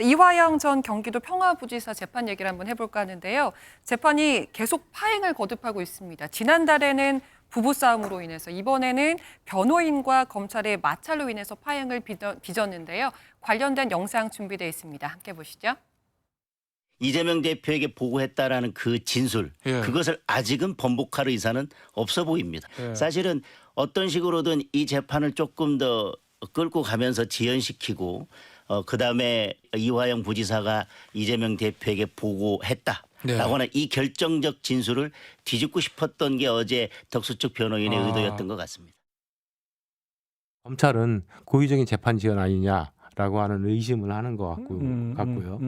이화영 전 경기도 평화부지사 재판 얘기를 한번 해볼까 하는데요. 재판이 계속 파행을 거듭하고 있습니다. 지난달에는 부부싸움으로 인해서, 이번에는 변호인과 검찰의 마찰로 인해서 파행을 빚었는데요. 관련된 영상 준비되어 있습니다. 함께 보시죠. 이재명 대표에게 보고했다라는 그 진술, 그것을 아직은 번복할 의사는 없어 보입니다. 사실은 어떤 식으로든 이 재판을 조금 더 끌고 가면서 지연시키고 그다음에 이화영 부지사가 이재명 대표에게 보고했다라고 하는 이 결정적 진술을 뒤집고 싶었던 게 어제 덕수 측 변호인의 의도였던 것 같습니다. 검찰은 고의적인 재판 지연 아니냐라고 하는 의심을 하는 것 같고요.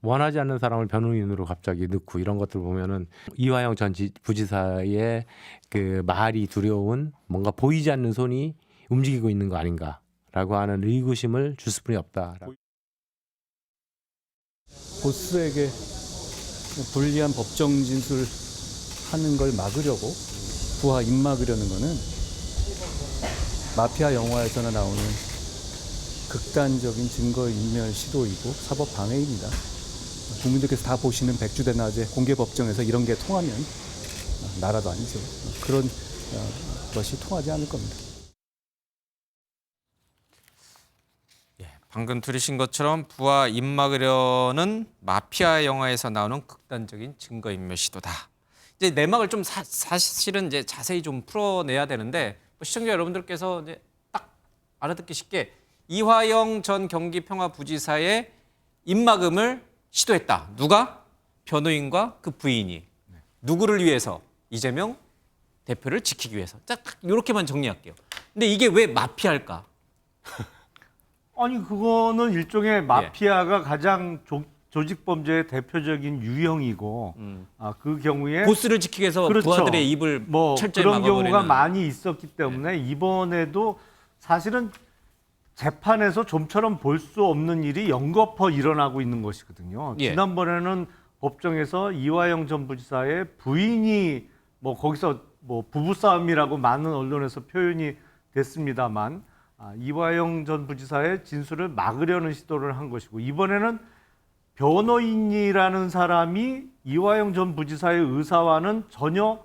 원하지 않는 사람을 변호인으로 갑자기 넣고 이런 것들 보면은 이화영 전 부지사의 그 말이 두려운 뭔가 보이지 않는 손이 움직이고 있는 거 아닌가라고 하는 의구심을 줄 수뿐이 없다. 보스에게 불리한 법정 진술하는 걸 막으려고 부하 입 막으려는 거는 마피아 영화에서나 나오는 극단적인 증거인멸 시도이고 사법 방해입니다. 국민들께서 다 보시는 백주대낮에 공개 법정에서 이런 게 통하면 나라도 아니죠. 그런 것이 통하지 않을 겁니다. 방금 들으신 것처럼 부하 입 막으려는 마피아 영화에서 나오는 극단적인 증거인멸 시도다. 이제 내막을 좀 사실은 이제 자세히 좀 풀어내야 되는데 시청자 여러분들께서 이제 딱 알아듣기 쉽게 이화영 전 경기평화부지사의 입막음을 시도했다. 누가? 변호인과 그 부인이. 누구를 위해서? 이재명 대표를 지키기 위해서. 딱 이렇게만 정리할게요. 근데 이게 왜 마피아일까? 아니 그거는 일종의 마피아가 가장 조직범죄의 대표적인 유형이고 그 경우에 보스를 지키기 위해서 그렇죠. 부하들의 입을 철저히 그런 막아버리는. 경우가 많이 있었기 때문에 이번에도 사실은 재판에서 좀처럼 볼 수 없는 일이 연거푸 일어나고 있는 것이거든요. 지난번에는 법정에서 이화영 전 부지사의 부인이 거기서 부부싸움이라고 많은 언론에서 표현이 됐습니다만 이화영 전 부지사의 진술을 막으려는 시도를 한 것이고 이번에는 변호인이라는 사람이 이화영 전 부지사의 의사와는 전혀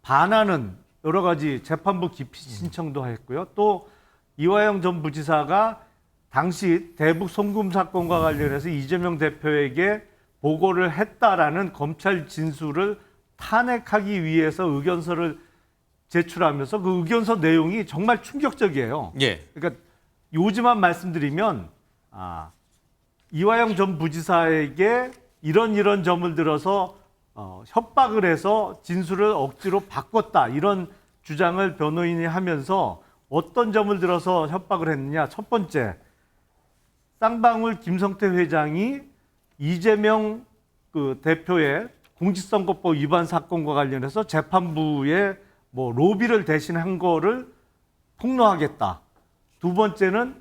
반하는 여러 가지 재판부 기피 신청도 했고요. 또 이화영 전 부지사가 당시 대북 송금 사건과 관련해서 이재명 대표에게 보고를 했다라는 검찰 진술을 탄핵하기 위해서 의견서를 제출하면서 그 의견서 내용이 정말 충격적이에요. 그러니까 요지만 말씀드리면 이화영 전 부지사에게 이런 점을 들어서 협박을 해서 진술을 억지로 바꿨다 이런 주장을 변호인이 하면서 어떤 점을 들어서 협박을 했느냐. 첫 번째, 쌍방울 김성태 회장이 이재명 그 대표의 공직선거법 위반 사건과 관련해서 재판부에 로비를 대신한 거를 폭로하겠다. 두 번째는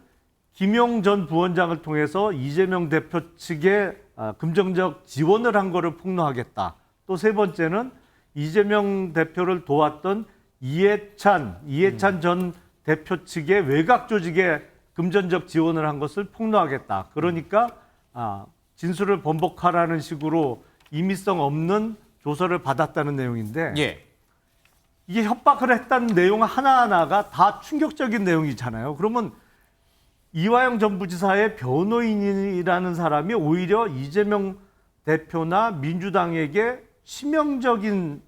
김용 전 부원장을 통해서 이재명 대표 측에 금전적 지원을 한 거를 폭로하겠다. 또 세 번째는 이재명 대표를 도왔던 이해찬 전 대표 측의 외곽 조직에 금전적 지원을 한 것을 폭로하겠다. 그러니까 진술을 번복하라는 식으로 임의성 없는 조서를 받았다는 내용인데 이게 협박을 했다는 내용 하나하나가 다 충격적인 내용이잖아요. 그러면 이화영 전 부지사의 변호인이라는 사람이 오히려 이재명 대표나 민주당에게 치명적인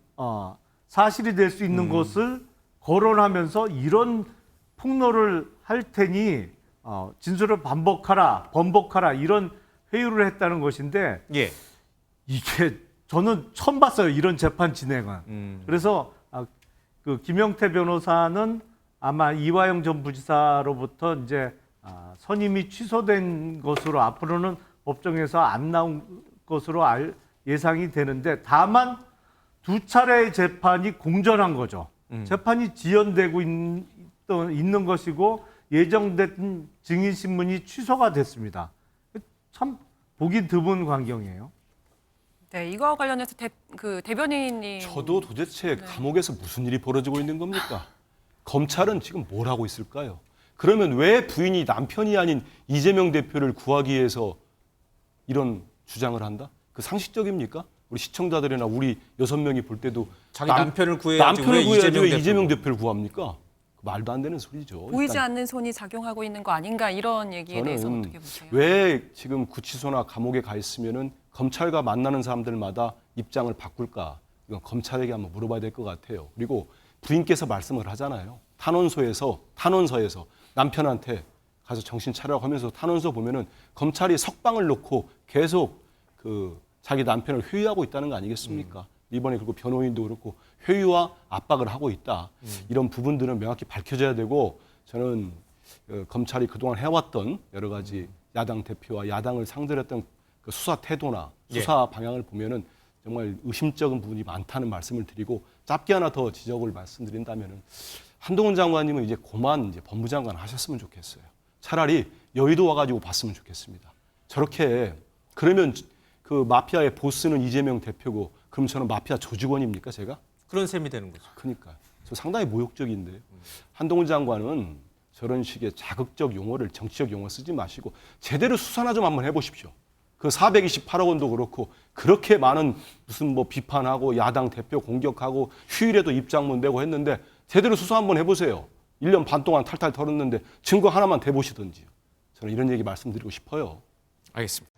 사실이 될 수 있는 것을 거론하면서 이런 폭로를 할 테니 진술을 번복하라 이런 회유를 했다는 것인데 이게 저는 처음 봤어요. 이런 재판 진행은. 그래서 그 김영태 변호사는 아마 이화영 전 부지사로부터 이제 선임이 취소된 것으로 앞으로는 법정에서 안 나온 것으로 예상이 되는데 다만 두 차례의 재판이 공전한 거죠. 재판이 지연되고 있는 것이고 예정된 증인신문이 취소가 됐습니다. 참 보기 드문 광경이에요. 네, 이거와 관련해서 대변인이 저도 도대체 감옥에서 무슨 일이 벌어지고 있는 겁니까? 검찰은 지금 뭘 하고 있을까요? 그러면 왜 부인이 남편이 아닌 이재명 대표를 구하기 위해서 이런 주장을 한다? 그 상식적입니까? 우리 시청자들이나 우리 6명이 볼 때도 자기 남편을 구해야지 남편을 왜 구해야지 왜 이재명 이재명 대표를 구합니까? 말도 안 되는 소리죠. 보이지 일단 않는 손이 작용하고 있는 거 아닌가 이런 얘기에 대해서 저는 어떻게 보세요? 왜 지금 구치소나 감옥에 가 있으면은 검찰과 만나는 사람들마다 입장을 바꿀까? 이건 검찰에게 한번 물어봐야 될 것 같아요. 그리고 부인께서 말씀을 하잖아요. 탄원서에서 남편한테 가서 정신 차려고 하면서 탄원서 보면은 검찰이 석방을 놓고 계속 그 자기 남편을 회유하고 있다는 거 아니겠습니까? 이번에 그리고 변호인도 그렇고 회유와 압박을 하고 있다. 이런 부분들은 명확히 밝혀져야 되고 저는 검찰이 그동안 해왔던 여러 가지 야당 대표와 야당을 상대로 했던 그 수사 태도나 수사 방향을 보면은 정말 의심적인 부분이 많다는 말씀을 드리고 짧게 하나 더 지적을 말씀드린다면은 한동훈 장관님은 이제 그만 이제 법무장관 하셨으면 좋겠어요. 차라리 여의도 와가지고 봤으면 좋겠습니다. 저렇게 그러면 그 마피아의 보스는 이재명 대표고 그럼 저는 마피아 조직원입니까 제가? 그런 셈이 되는 거죠. 그러니까 저 상당히 모욕적인데요. 한동훈 장관은 저런 식의 자극적 용어를 정치적 용어 쓰지 마시고 제대로 수사나 좀 한번 해보십시오. 그 428억 원도 그렇고 그렇게 많은 무슨 뭐 비판하고 야당 대표 공격하고 휴일에도 입장문 내고 했는데 제대로 수사 한번 해보세요. 1년 반 동안 탈탈 털었는데 증거 하나만 대보시든지요. 저는 이런 얘기 말씀드리고 싶어요. 알겠습니다.